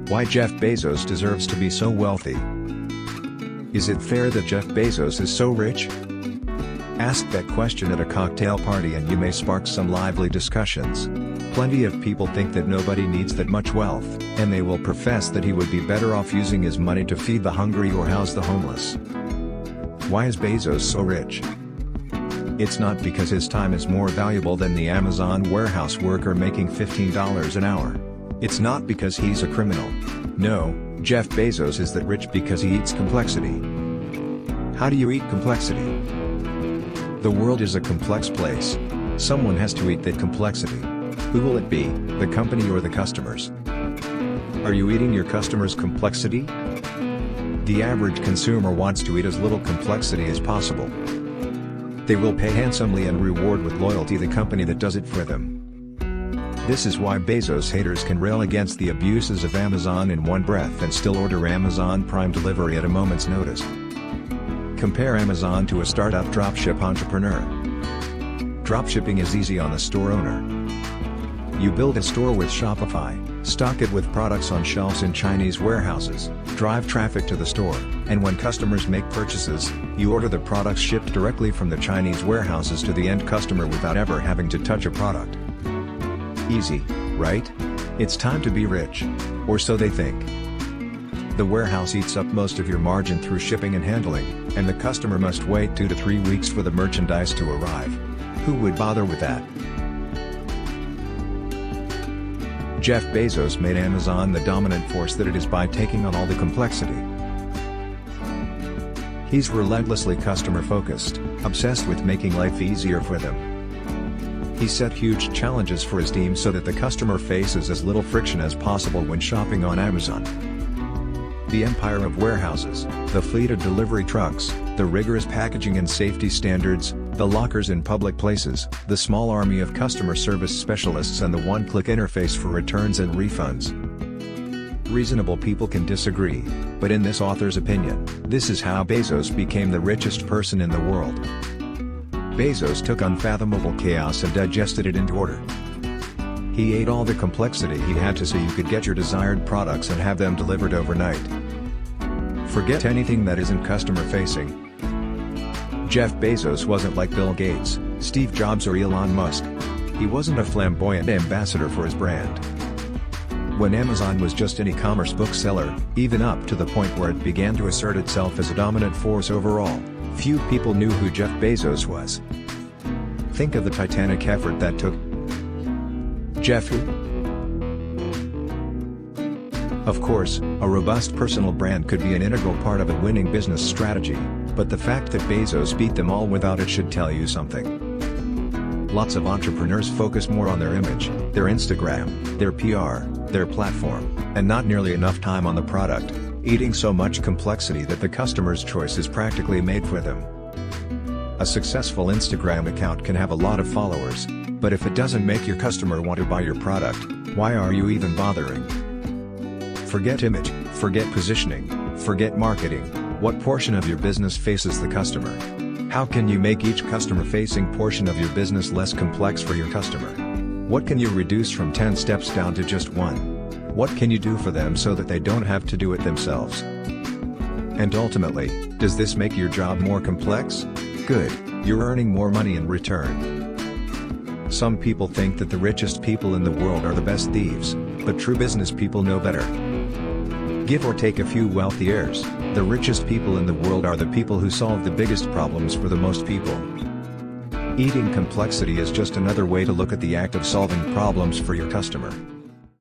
Why Jeff Bezos deserves to be so wealthy. Is it fair that Jeff Bezos is so rich? Ask that question at a cocktail party and you may spark some lively discussions. Plenty of people think that nobody needs that much wealth, and they will profess that he would be better off using his money to feed the hungry or house the homeless. Why is Bezos so rich? It's not because his time is more valuable than the Amazon warehouse worker making $15 an hour. It's not because he's a criminal. No, Jeff Bezos is that rich because he eats complexity. How do you eat complexity? The world is a complex place. Someone has to eat that complexity. Who will it be, the company or the customers? Are you eating your customers' complexity? The average consumer wants to eat as little complexity as possible. They will pay handsomely and reward with loyalty the company that does it for them. This is why Bezos haters can rail against the abuses of Amazon in one breath and still order Amazon Prime delivery at a moment's notice. Compare Amazon to a startup dropship entrepreneur. Dropshipping is easy on the store owner. You build a store with Shopify, stock it with products on shelves in Chinese warehouses, drive traffic to the store, and when customers make purchases, you order the products shipped directly from the Chinese warehouses to the end customer without ever having to touch a product. Easy, right? It's time to be rich. Or so they think. The warehouse eats up most of your margin through shipping and handling, and the customer must wait 2 to 3 weeks for the merchandise to arrive. Who would bother with that? Jeff Bezos made Amazon the dominant force that it is by taking on all the complexity. He's relentlessly customer-focused, obsessed with making life easier for them. He set huge challenges for his team so that the customer faces as little friction as possible when shopping on Amazon. The empire of warehouses, the fleet of delivery trucks, the rigorous packaging and safety standards, the lockers in public places, the small army of customer service specialists and the one-click interface for returns and refunds. Reasonable people can disagree, but in this author's opinion, this is how Bezos became the richest person in the world. Bezos took unfathomable chaos and digested it into order. He ate all the complexity he had to so you could get your desired products and have them delivered overnight. Forget anything that isn't customer-facing. Jeff Bezos wasn't like Bill Gates, Steve Jobs or Elon Musk. He wasn't a flamboyant ambassador for his brand. When Amazon was just an e-commerce bookseller, even up to the point where it began to assert itself as a dominant force overall, few people knew who Jeff Bezos was. Think of the titanic effort that took. Jeff who? Of course, a robust personal brand could be an integral part of a winning business strategy, but the fact that Bezos beat them all without it should tell you something. Lots of entrepreneurs focus more on their image, their Instagram, their PR, their platform, and not nearly enough time on the product, eating so much complexity that the customer's choice is practically made for them. A successful Instagram account can have a lot of followers, but if it doesn't make your customer want to buy your product, why are you even bothering? Forget image, forget positioning, forget marketing. What portion of your business faces the customer? How can you make each customer-facing portion of your business less complex for your customer? What can you reduce from 10 steps down to just 1? What can you do for them so that they don't have to do it themselves? And ultimately, does this make your job more complex? Good, you're earning more money in return. Some people think that the richest people in the world are the best thieves, but true business people know better. Give or take a few wealthy heirs, the richest people in the world are the people who solve the biggest problems for the most people. Eating complexity is just another way to look at the act of solving problems for your customer.